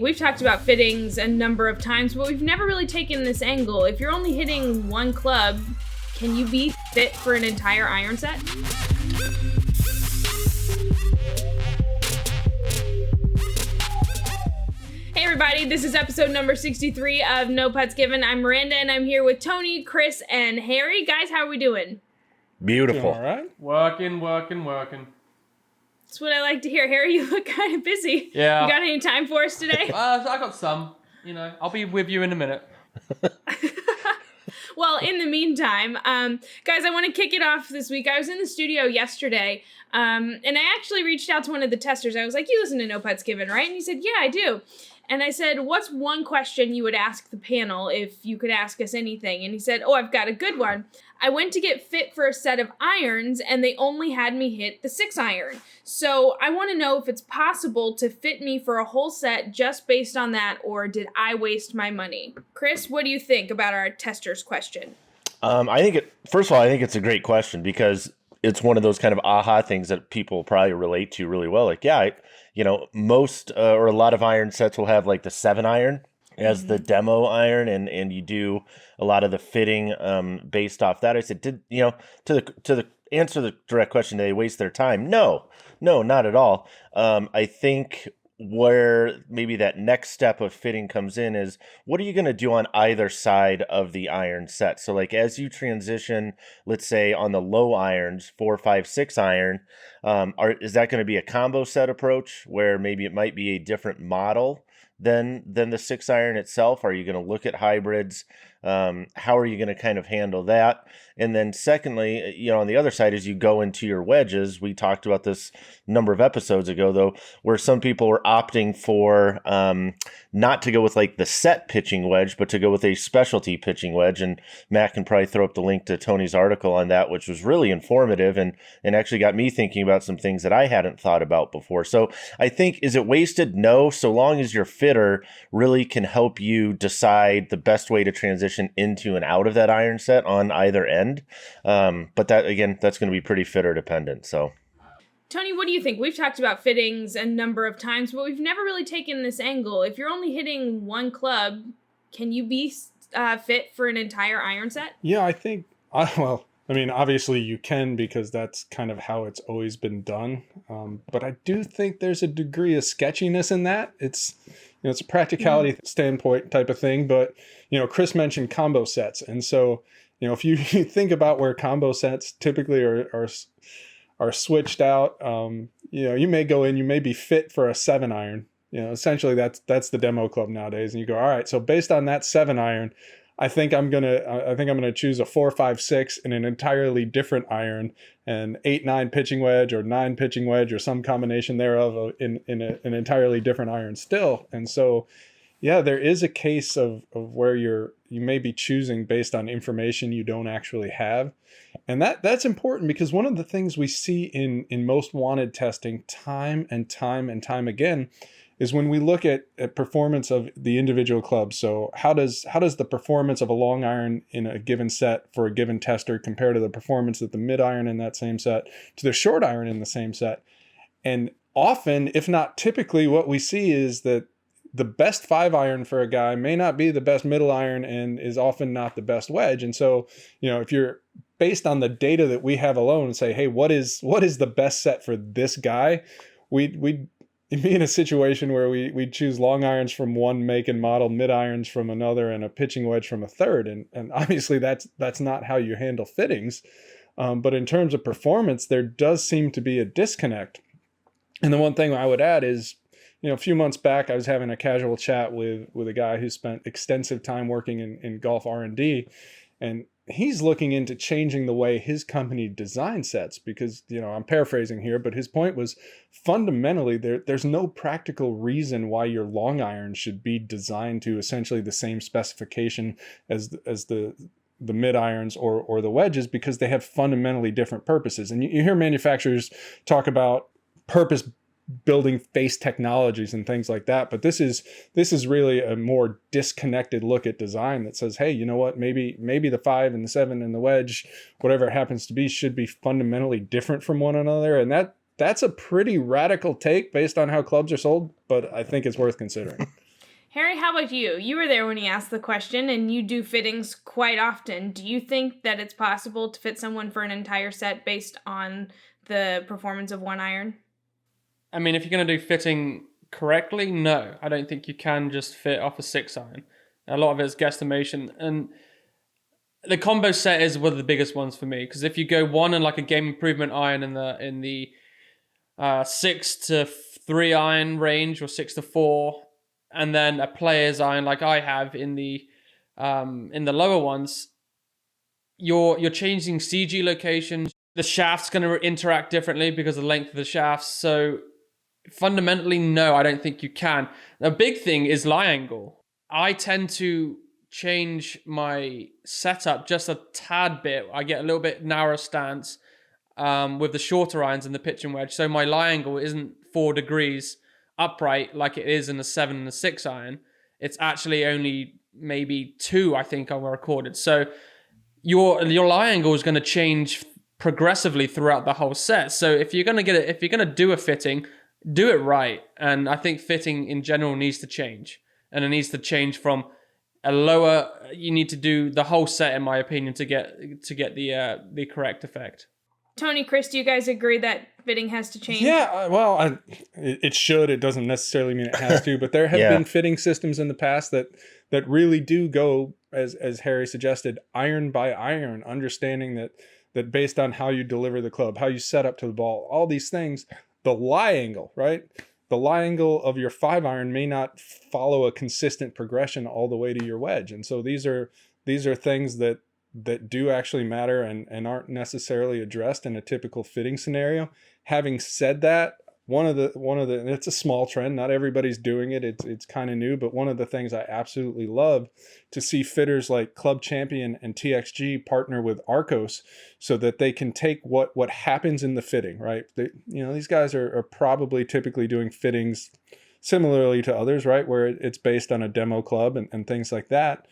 We've talked about fittings a number of times, but we've never really taken this angle. If you're only hitting one club, can you be fit for an entire iron set? Hey everybody, this is episode number 63 of No Putts Given. I'm Miranda and I'm here with Tony, Chris, and Harry. Guys, how are we doing? Beautiful. All right. Working. That's what I like to hear. Harry, you look kind of busy. Yeah. You got any time for us today? I got some. I'll be with you in a minute. Well, in the meantime, guys, I want to kick it off this week. I was in the studio yesterday, and I actually reached out to one of the testers. I was like, you listen to No Putts Given, right? And he said, yeah, I do. And I said, what's one question you would ask the panel if you could ask us anything? And he said, I've got a good one. I went to get fit for a set of irons, and they only had me hit the 6-iron. So I want to know if it's possible to fit me for a whole set just based on that, or did I waste my money? Chris, what do you think about our tester's question? First of all, I think it's a great question because it's one of those kind of aha things that people probably relate to really well. Like, yeah, most or a lot of iron sets will have like the 7-iron as the demo iron, and you do a lot of the fitting based off that. I said, to the answer the direct question, did they waste their time? No, not at all. I think where maybe that next step of fitting comes in is, what are you going to do on either side of the iron set? So like as you transition, let's say on the low irons, 4, 5, 6 iron, is that going to be a combo set approach where maybe it might be a different model than the 6-iron itself? Are you going to look at hybrids? How are you going to kind of handle that? And then secondly, on the other side, as you go into your wedges, we talked about this a number of episodes ago, though, where some people were opting for not to go with like the set pitching wedge, but to go with a specialty pitching wedge. And Matt can probably throw up the link to Tony's article on that, which was really informative and actually got me thinking about some things that I hadn't thought about before. So I think, is it wasted? No, so long as your fitter really can help you decide the best way to transition into and out of that iron set on either end. But that, again, that's going to be pretty fitter dependent. So, Tony, what do you think? We've talked about fittings a number of times, but we've never really taken this angle. If you're only hitting one club, can you be fit for an entire iron set? Yeah, I think, obviously you can, because that's kind of how it's always been done. But I do think there's a degree of sketchiness in that. It's a practicality standpoint type of thing. But, Chris mentioned combo sets. And so, if you think about where combo sets typically are switched out, you may go in, you may be fit for a 7-iron. Essentially that's the demo club nowadays. And you go, all right, so based on that 7-iron, I think I'm gonna choose a 4, 5, 6 in an entirely different iron, and 8, 9 pitching wedge or 9 pitching wedge or some combination thereof in an entirely different iron still. And so, yeah, there is a case of where you may be choosing based on information you don't actually have. And that's important, because one of the things we see in most wanted testing time and time again is when we look at performance of the individual club. So how does the performance of a long iron in a given set for a given tester compare to the performance of the mid iron in that same set to the short iron in the same set? And often, if not typically, what we see is that the best 5-iron for a guy may not be the best middle iron and is often not the best wedge. And so, if you're based on the data that we have alone and say, hey, what is the best set for this guy? We'd be in a situation where we choose long irons from one make and model, mid irons from another, and a pitching wedge from a third. And obviously that's not how you handle fittings. But in terms of performance, there does seem to be a disconnect. And the one thing I would add is, a few months back, I was having a casual chat with a guy who spent extensive time working in golf R&D, and he's looking into changing the way his company designs sets, because, I'm paraphrasing here, but his point was fundamentally there's no practical reason why your long iron should be designed to essentially the same specification as the mid irons or the wedges, because they have fundamentally different purposes. And you hear manufacturers talk about purpose building face technologies and things like that, but this is really a more disconnected look at design that says, hey, you know what, maybe the 5 and the 7 and the wedge, whatever it happens to be, should be fundamentally different from one another. And that's a pretty radical take based on how clubs are sold, but I think it's worth considering. Harry, how about you? You were there when he asked the question, and you do fittings quite often. Do you think that it's possible to fit someone for an entire set based on the performance of one iron? I mean, if you're going to do fitting correctly, no. I don't think you can just fit off a 6-iron. A lot of it's guesstimation. And the combo set is one of the biggest ones for me, because if you go one and like a game improvement iron in the 6 to 3 iron range or 6 to 4, and then a player's iron like I have in the lower ones, you're changing CG location. The shaft's going to interact differently because of the length of the shafts. So fundamentally, no, I don't think you can. A big thing is lie angle. I tend to change my setup just a tad bit. I get a little bit narrower stance with the shorter irons and the pitch and wedge. So my lie angle isn't 4 degrees upright like it is in the 7 and the 6 iron. It's actually only maybe 2, I think, I recorded. So your lie angle is going to change progressively throughout the whole set. So if you're going to do a fitting, do it right. And I think fitting in general needs to change. And it needs to change from a lower, you need to do the whole set, in my opinion, to get the correct effect. Tony, Chris, do you guys agree that fitting has to change? Yeah, well, it should. It doesn't necessarily mean it has to, but there have been fitting systems in the past that really do go, as Harry suggested, iron by iron, understanding that based on how you deliver the club, how you set up to the ball, all these things, the lie angle, right? The lie angle of your 5-iron may not follow a consistent progression all the way to your wedge. And so these are things that do actually matter and aren't necessarily addressed in a typical fitting scenario. Having said that, one of the and it's a small trend, not everybody's doing it, it's kind of new, but one of the things I absolutely love to see fitters like Club Champion and TXG partner with Arcos so that they can take what happens in the fitting, right? These guys are probably typically doing fittings similarly to others, right, where it's based on a demo club and things like that.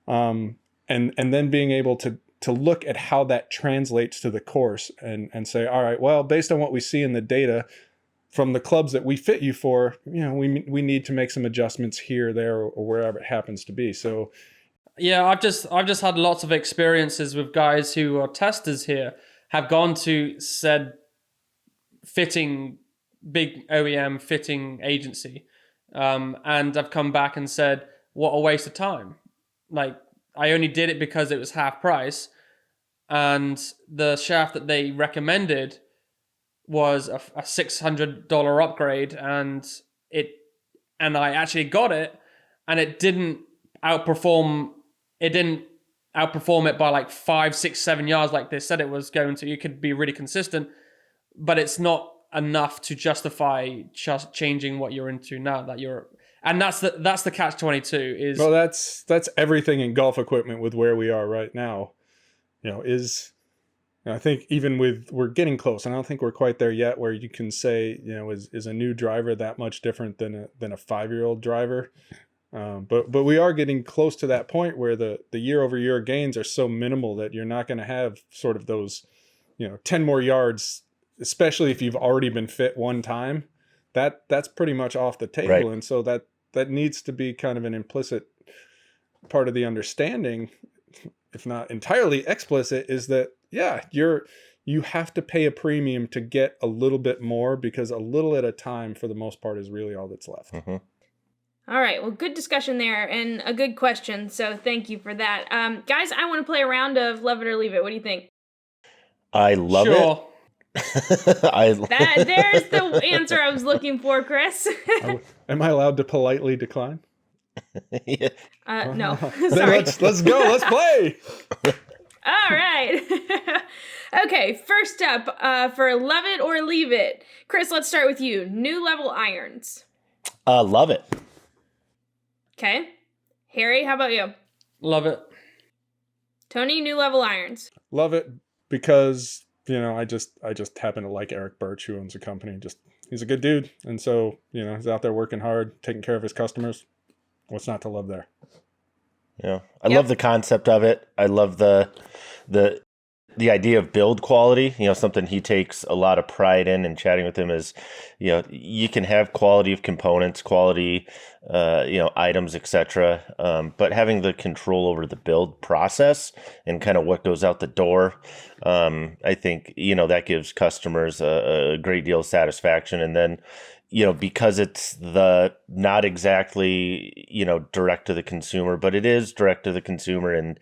And then being able to look at how that translates to the course and say, all right, well, based on what we see in the data from the clubs that we fit you for, we need to make some adjustments here, there, or wherever it happens to be. So, yeah, I've just had lots of experiences with guys who are testers here, have gone to said fitting, big OEM fitting agency, and I've come back and said, what a waste of time. Like, I only did it because it was half price, and the shaft that they recommended was a $600 upgrade, and I actually got it, and it didn't outperform it by like 5, 6, 7 yards like they said it was going to. It could be really consistent, but it's not enough to justify just changing what you're into now that you're. And that's the catch-22 is. Well, that's everything in golf equipment with where we are right now. I think even we're getting close, and I don't think we're quite there yet where you can say, is a new driver that much different than a 5-year-old driver? But we are getting close to that point where the year-over-year gains are so minimal that you're not going to have sort of those, 10 more yards, especially if you've already been fit one time. That's pretty much off the table, right. And so that needs to be kind of an implicit part of the understanding, if not entirely explicit, is that you have to pay a premium to get a little bit more, because a little at a time for the most part is really all that's left. Mm-hmm. All right, well, good discussion there and a good question, so thank you for that. Guys, I want to play a round of Love It or Leave It. What do you think? I love it. There's the answer I was looking for, Chris. Am I allowed to politely decline? Yeah. No. Sorry. Let's go. Let's play. All right. Okay, first up, for Love It or Leave It. Chris, let's start with you. New level irons. Love it. Okay. Harry, how about you? Love it. Tony, new level irons. Love it because, I just happen to like Eric Birch, who owns the company. He's a good dude. And so, he's out there working hard, taking care of his customers. What's not to love there? Yeah. I love the concept of it. I love the the idea of build quality, something he takes a lot of pride in, and chatting with him is, you can have quality of components, quality, items, etc. But having the control over the build process and kind of what goes out the door, I think, that gives customers a great deal of satisfaction. And then, because it's the not exactly, direct to the consumer, but it is direct to the consumer, and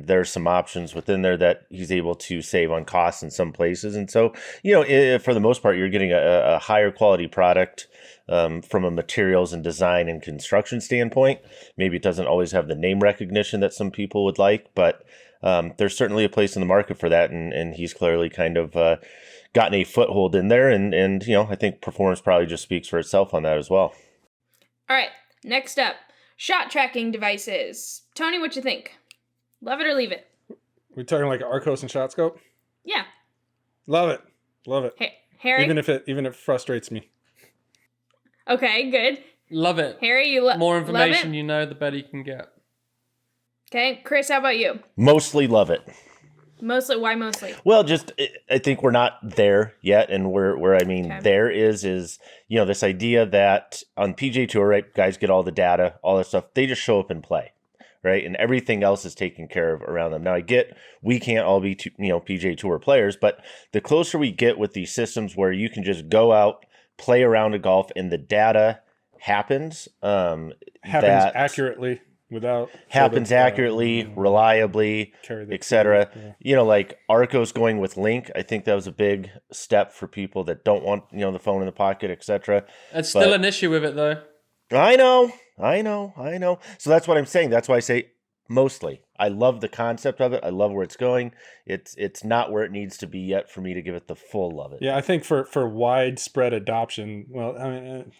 there's some options within there that he's able to save on costs in some places. And so, for the most part, you're getting a higher quality product from a materials and design and construction standpoint. Maybe it doesn't always have the name recognition that some people would like, but there's certainly a place in the market for that. And he's clearly kind of gotten a foothold in there, and I think performance probably just speaks for itself on that as well. All right, next up, shot tracking devices. Tony, what you think? Love it or leave it? We're talking like Arcos and ShotScope? Yeah. Love it. Love it. Hey, Harry? Even if it frustrates me. Okay, good. Love it. Harry, you more love information it? the better you can get. Okay, Chris, how about you? Mostly love it. Mostly, why mostly? Well, just I think we're not there yet, and where I mean there is this idea that on PGA Tour, right, guys get all the data, all that stuff. They just show up and play, right, and everything else is taken care of around them. Now, I get we can't all be PGA Tour players, but the closer we get with these systems where you can just go out, play around a golf, and the data happens accurately. Reliably, etc. Yeah. Like Arcos going with Link, I think that was a big step for people that don't want the phone in the pocket, etc. It's still an issue with it though. I know. So that's what I'm saying. That's why I say mostly. I love the concept of it. I love where it's going. It's not where it needs to be yet for me to give it the full love it. Yeah, I think for widespread adoption, well, I mean,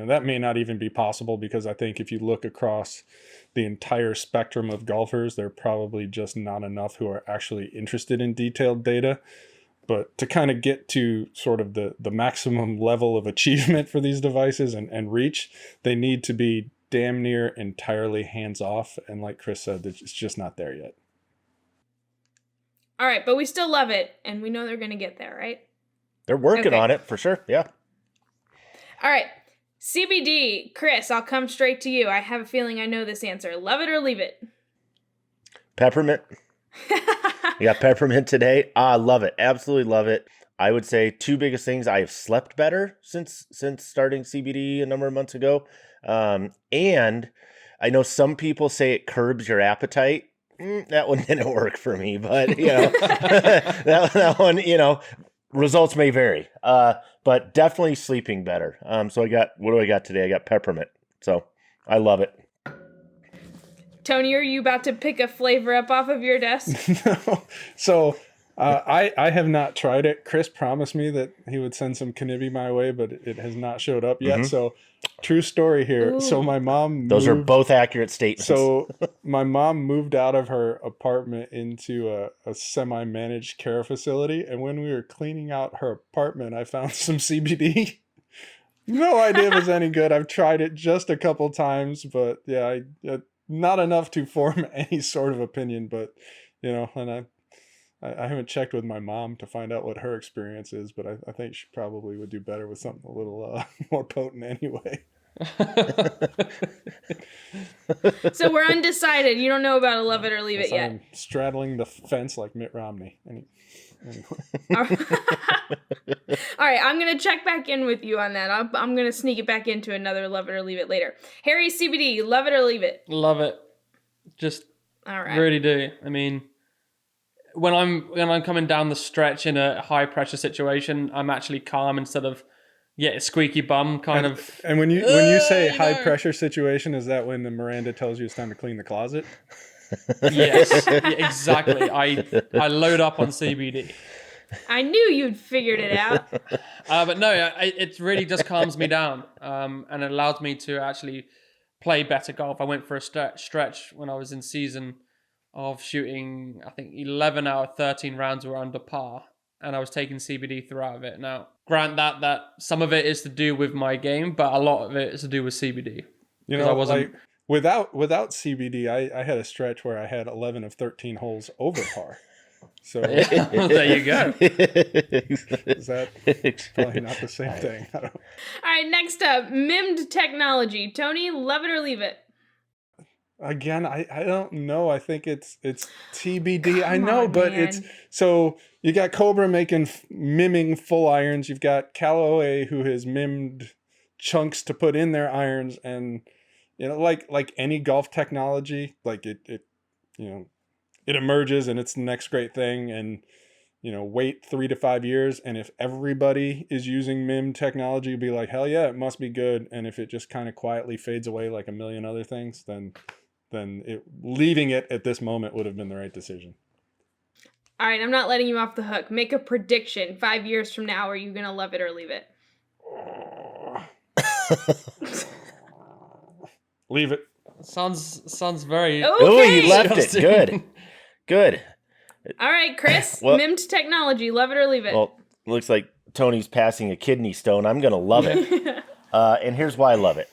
that may not even be possible, because I think if you look across the entire spectrum of golfers, there are probably just not enough who are actually interested in detailed data. But to kind of get to sort of the maximum level of achievement for these devices and reach, they need to be damn near entirely hands-off. And like Chris said, it's just not there yet. All right, but we still love it, and we know they're going to get there, right? They're working on it, for sure, yeah. All right. CBD, Chris, I'll come straight to you. I have a feeling I know this answer. Love it or leave it? Peppermint. You got peppermint today. I love it. Absolutely love it. I would say two biggest things. I have slept better since starting CBD a number of months ago. And I know some people say it curbs your appetite. That one didn't work for me, but that one, results may vary. But definitely sleeping better. So what do I got today? I got peppermint. So I love it. Tony, are you about to pick a flavor up off of your desk? No. So I have not tried it. Chris promised me that he would send some Knibbie my way, but it has not showed up yet. Mm-hmm. So true story here. Ooh. So my mom Those are both accurate statements. So my mom moved out of her apartment into a semi-managed care facility. And when we were cleaning out her apartment, I found some CBD. No idea if it's any good. I've tried it just a couple times, but yeah, not enough to form any sort of opinion. But, and I haven't checked with my mom to find out what her experience is, but I think she probably would do better with something a little more potent anyway. So we're undecided. You don't know about a love it or leave it yet. I'm straddling the fence like Mitt Romney. Anyway. All right, I'm going to check back in with you on that. I'm going to sneak it back into another love it or leave it later. Harry, CBD, love it or leave it? Love it. Just all right. Really do. I mean, when I'm coming down the stretch in a high pressure situation, I'm actually calm instead of squeaky bum kind of. And when you say high pressure situation, is that when the Miranda tells you it's time to clean the closet? Yes, exactly. I load up on CBD. I knew you'd figured it out. But no, it really just calms me down, and it allows me to actually play better golf. I went for a stretch when I was in season of shooting, I think 11 out of 13 rounds were under par, and I was taking CBD throughout it. Now, grant that some of it is to do with my game, but a lot of it is to do with CBD. I wasn't without CBD. I had a stretch where I had 11 of 13 holes over par. So There you go. is that probably not the same thing? I don't. All right, next up, MIMD technology. Tony, love it or leave it? Again, I don't know. I think it's TBD. I Come know, on, but man. it's so you got Cobra miming full irons. You've got Callaway who has mimmed chunks to put in their irons, and like any golf technology, like it it emerges and it's the next great thing, and wait 3 to 5 years, and if everybody is using MIM technology, you'll be like, hell yeah, it must be good. And if it just kind of quietly fades away like a million other things, then leaving it at this moment would have been the right decision. All right, I'm not letting you off the hook. Make a prediction. 5 years from now, are you going to love it or leave it? Leave it. Sounds very. Okay. Oh, he left it. Good. All right, Chris. Well- MIMD technology. Love it or leave it? Well, looks like Tony's passing a kidney stone. I'm going to love it. And here's why I love it.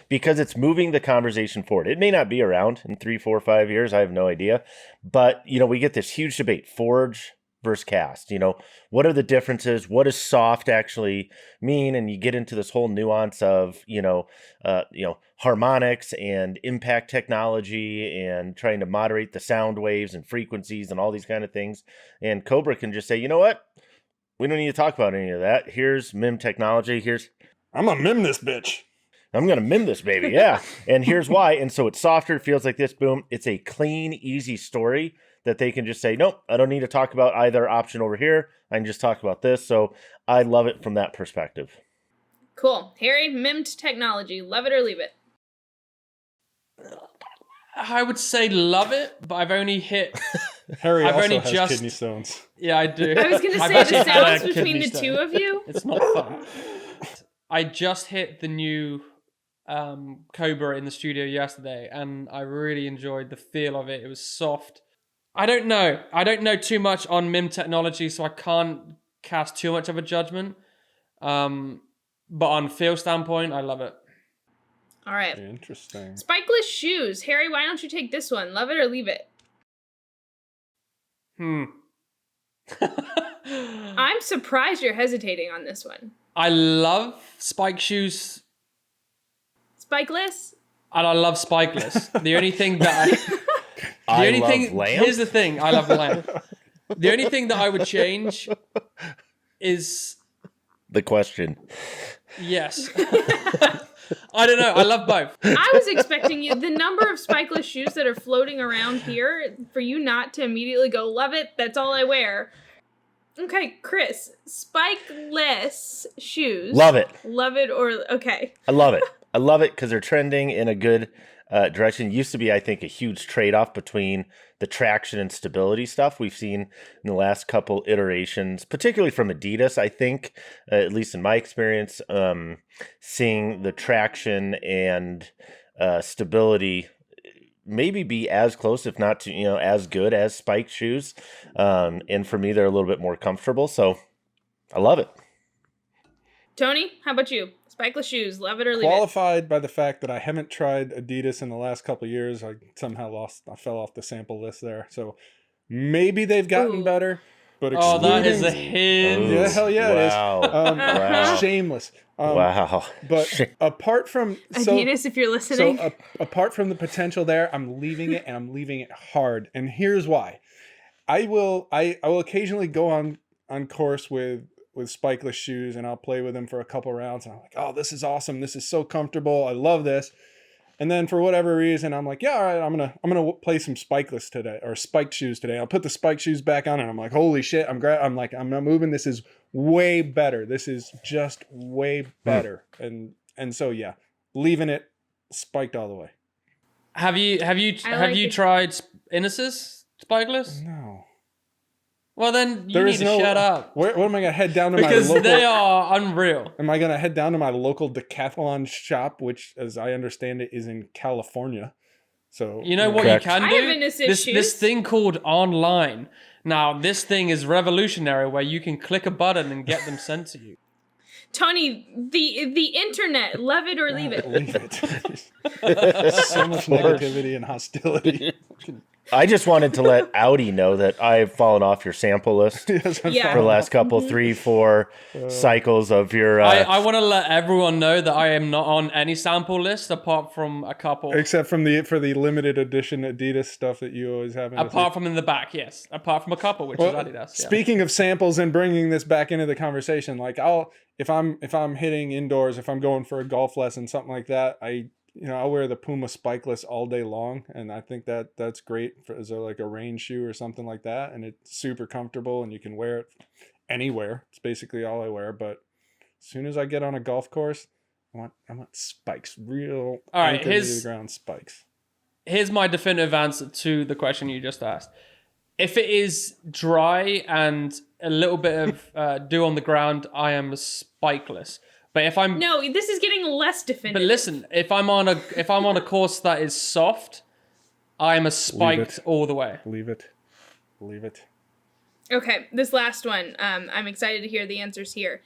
Because it's moving the conversation forward. It may not be around in 3, 4, 5 years. I have no idea. But, we get this huge debate, forge versus cast. What are the differences? What does soft actually mean? And you get into this whole nuance of, harmonics and impact technology and trying to moderate the sound waves and frequencies and all these kind of things. And Cobra can just say, you know what? We don't need to talk about any of that. Here's MIM technology. I'm gonna mim this bitch. I'm going to mim this baby. Yeah. And here's why. And so it's softer. It feels like this. Boom. It's a clean, easy story that they can just say, nope, I don't need to talk about either option over here. I can just talk about this. So I love it from that perspective. Cool. Harry, MIMD technology. Love it or leave it? I would say love it, but I've only hit. Harry I've also only has just- kidney stones. Yeah, I do. I was going to I've say the actually had a sounds between kidney the stone. two of you. It's not fun. I just hit the new Cobra in the studio yesterday, and I really enjoyed the feel of it. It was soft. I don't know too much on MIM technology, so I can't cast too much of a judgment. But on feel standpoint, I love it. All right. Interesting. Spikeless shoes. Harry, why don't you take this one? Love it or leave it? I'm surprised you're hesitating on this one. I love spike shoes, Spikeless? and I love spikeless. The only thing that Lamb? here's the thing, I love lamb. The only thing that I would change is The question. yes. I don't know. I love both. I was expecting the number of spikeless shoes that are floating around here for you not to immediately go, love it, that's all I wear. Okay, Chris, spikeless shoes. Love it. Love it or, okay. I love it. I love it because they're trending in a good direction. Used to be, I think, a huge trade-off between the traction and stability stuff we've seen in the last couple iterations, particularly from Adidas, I think, at least in my experience, seeing the traction and stability maybe be as close, if not to, as good as spike shoes. And for me, they're a little bit more comfortable. So I love it. Tony, how about you? Spikeless shoes, love it or leave it? Qualified by the fact that I haven't tried Adidas in the last couple of years. I somehow fell off the sample list there. So maybe they've gotten Ooh. better, but Oh, that is a excluding- hint. Yeah, hell yeah, it is. Wow. Wow. Shameless. Wow. But apart from Adidas, if you're listening. apart from the potential there, I'm leaving it, and I'm leaving it hard. And here's why. I will occasionally go on course with spikeless shoes, and I'll play with them for a couple rounds, and I'm like, oh, this is awesome. This is so comfortable. I love this. And then for whatever reason, I'm like, yeah, all right, I'm gonna play some spikeless today, or spiked shoes today. I'll put the spiked shoes back on, and I'm like, holy shit, I'm not moving. This is way better. This is just way better. And so yeah, leaving it spiked all the way. Have you it. tried Innis's spikeless? No. Well, then you There need is to no. shut up What am I gonna head down to because my local? they are unreal. Am I gonna head down to my local decathlon shop, which, as I understand it, is in California? So You know what Correct. you can I do? have Innis's shoes. This thing called online. Now, this thing is revolutionary where you can click a button and get them sent to you. Tony, the internet, love it or leave it? Leave it. So much negativity and hostility. I just wanted to let Audi know that I've fallen off your sample list Yeah. for the last couple, 3-4 cycles of your. I want to let everyone know that I am not on any sample list apart from a couple. Except for the limited edition Adidas stuff that you always have. Apart from in the back, yes. Apart from a couple, which is Adidas. Yeah. Speaking of samples and bringing this back into the conversation, like if I'm hitting indoors, if I'm going for a golf lesson, something like that, I'll wear the Puma Spikeless all day long, and I think that's great as like a rain shoe or something like that, and it's super comfortable, and you can wear it anywhere. It's basically all I wear. But as soon as I get on a golf course, I want spikes, real anchored to the ground spikes. Here's my definitive answer to the question you just asked. If it is dry and a little bit of dew on the ground, I am spikeless. But if I'm this is getting less definitive. But listen, if I'm on a course that is soft, I am a spiked all the way. Leave it. Okay, this last one. I'm excited to hear the answers here.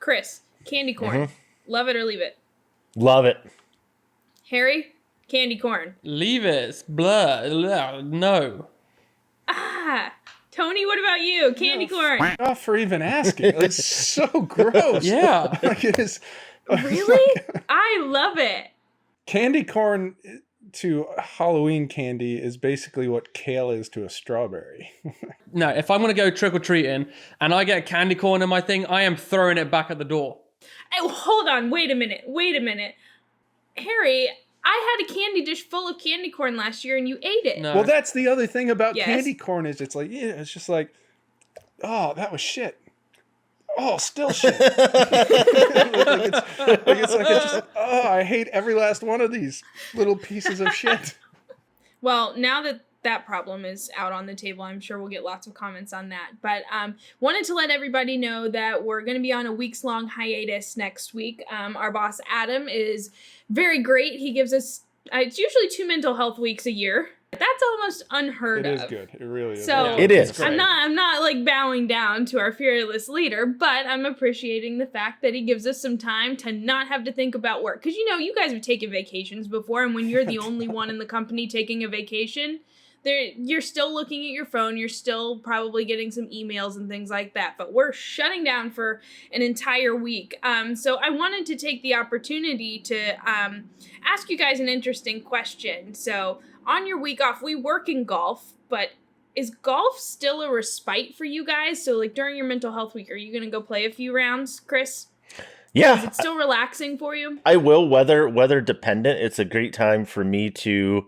Chris, candy corn, love it or leave it? Love it. Harry, candy corn. Leave it. Blah. No. Tony, what about you? Candy corn. Off for even asking. It's so gross. Yeah. Like it is. Really? I love it. Candy corn to Halloween candy is basically what kale is to a strawberry. No, if I'm going to go trick-or-treating and I get candy corn in my thing, I am throwing it back at the door. Oh, hold on. Wait a minute. Harry, I had a candy dish full of candy corn last year and you ate it. No. Well, that's the other thing about candy corn is it's like, it's just like, oh, that was shit. Oh, still shit. I hate every last one of these little pieces of shit. Well, now that problem is out on the table, I'm sure we'll get lots of comments on that. But wanted to let everybody know that we're going to be on a weeks-long hiatus next week. Our boss, Adam, is very great. He gives us, it's usually 2 mental health weeks a year. That's almost unheard of. It is good. It really is. So it is. I'm not like bowing down to our fearless leader, but I'm appreciating the fact that he gives us some time to not have to think about work. Because you guys have taken vacations before, and when you're the only one in the company taking a vacation, you're still looking at your phone, you're still probably getting some emails and things like that, but we're shutting down for an entire week. So I wanted to take the opportunity to ask you guys an interesting question. So on your week off, we work in golf, but is golf still a respite for you guys? So like during your mental health week, are you going to go play a few rounds, Chris? Yeah. Is it still relaxing for you? I will, weather dependent. It's a great time for me to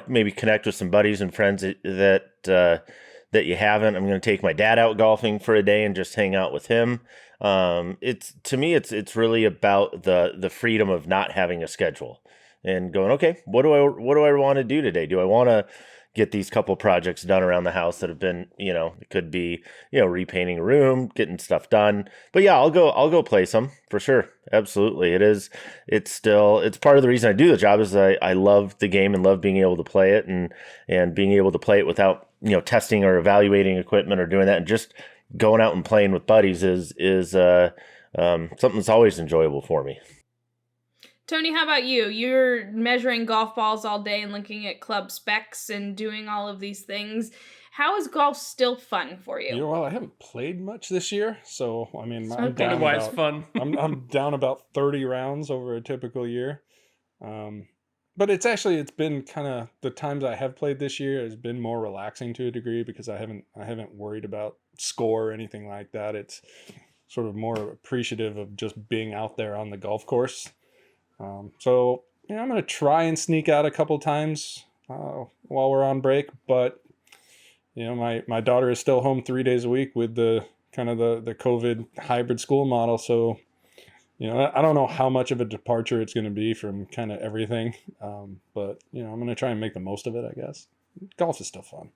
maybe connect with some buddies and friends that you haven't. I'm going to take my dad out golfing for a day and just hang out with him. It's really about the freedom of not having a schedule and going, okay, what do I want to do today? Do I want to get these couple projects done around the house that have been, it could be, repainting a room, getting stuff done. But yeah, I'll go play some for sure. Absolutely. It's part of the reason I do the job is I love the game and love being able to play it and being able to play it without, testing or evaluating equipment or doing that. And just going out and playing with buddies is something that's always enjoyable for me. Tony, how about you? You're measuring golf balls all day and looking at club specs and doing all of these things. How is golf still fun for you? Well, I haven't played much this year, so I mean, I'm down why it's fun. I'm down about 30 rounds over a typical year. But it's been kind of the times I have played this year has been more relaxing to a degree because I haven't worried about score or anything like that. It's sort of more appreciative of just being out there on the golf course. So I'm going to try and sneak out a couple times while we're on break, but my daughter is still home 3 days a week with the kind of the COVID hybrid school model. So, I don't know how much of a departure it's going to be from kind of everything. But I'm going to try and make the most of it, I guess. Golf is still fun.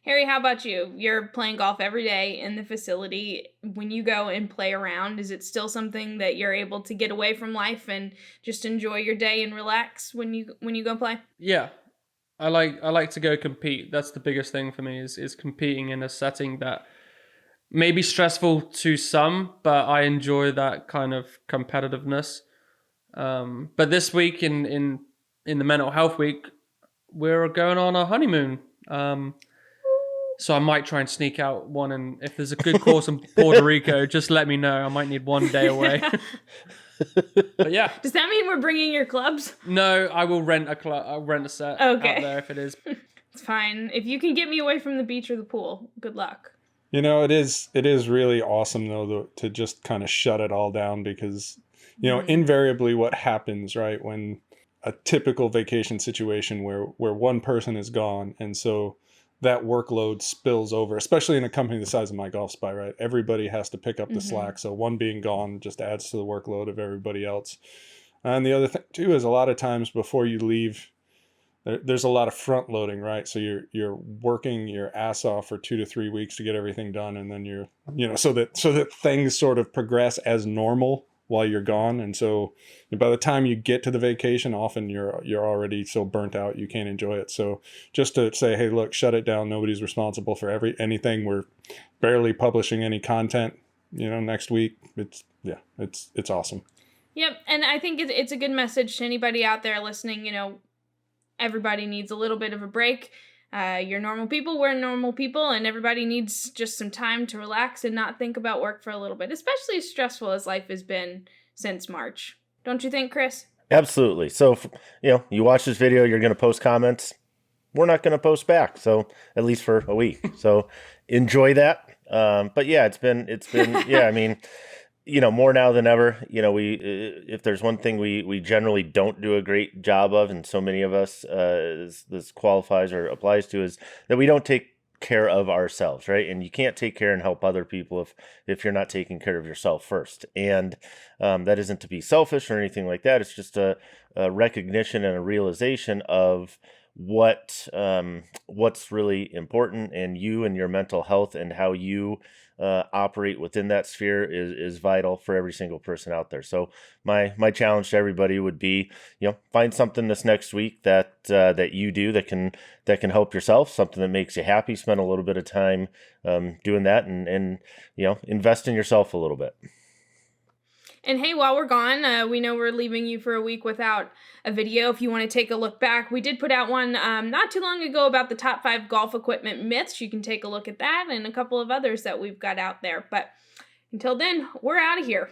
Harry, how about you? You're playing golf every day in the facility. When you go and play around, is it still something that you're able to get away from life and just enjoy your day and relax when you go play? Yeah. I like to go compete. That's the biggest thing for me is competing in a setting that may be stressful to some, but I enjoy that kind of competitiveness. But this week in the mental health week, we're going on a honeymoon. So I might try and sneak out one, and if there's a good course in Puerto Rico, just let me know. I might need one day away. But yeah. Does that mean we're bringing your clubs? No, I will rent a club. I'll rent a set out there if it is. It's fine. If you can get me away from the beach or the pool, good luck. You know, it is really awesome though to just kind of shut it all down, because you know, invariably what happens, right, when a typical vacation situation where one person is gone, and so that workload spills over, especially in a company the size of MyGolfSpy, right? Everybody has to pick up the slack. So one being gone just adds to the workload of everybody else. And the other thing too is a lot of times before you leave, there's a lot of front loading, right? So you're working your ass off for 2 to 3 weeks to get everything done, and then you're, you know, so that things sort of progress as normal while you're gone. And so by the time you get to the vacation, often you're already so burnt out you can't enjoy it. So just to say, hey, look, shut it down. Nobody's responsible for anything. We're barely publishing any content, you know, next week. It's awesome. Yep, and I think it's a good message to anybody out there listening. You know, everybody needs a little bit of a break. You're normal people, we're normal people, and everybody needs just some time to relax and not think about work for a little bit, especially as stressful as life has been since March. Don't you think, Chris? Absolutely. So, you know, you watch this video, you're going to post comments. We're not going to post back. So at least for a week. So enjoy that. But yeah, it's been, yeah, I mean, you know, more now than ever, you know, if there's one thing we generally don't do a great job of, and so many of us, this qualifies or applies to, is that we don't take care of ourselves, right? And you can't take care and help other people if you're not taking care of yourself first. And that isn't to be selfish or anything like that. It's just a recognition and a realization of what's really important, and you and your mental health and how you operate within that sphere is vital for every single person out there. So my challenge to everybody would be, you know, find something this next week that you do that can help yourself, something that makes you happy. Spend a little bit of time doing that, and you know, invest in yourself a little bit. And hey, while we're gone, we know we're leaving you for a week without a video. If you want to take a look back, we did put out one not too long ago about the top 5 golf equipment myths. You can take a look at that and a couple of others that we've got out there. But until then, we're out of here.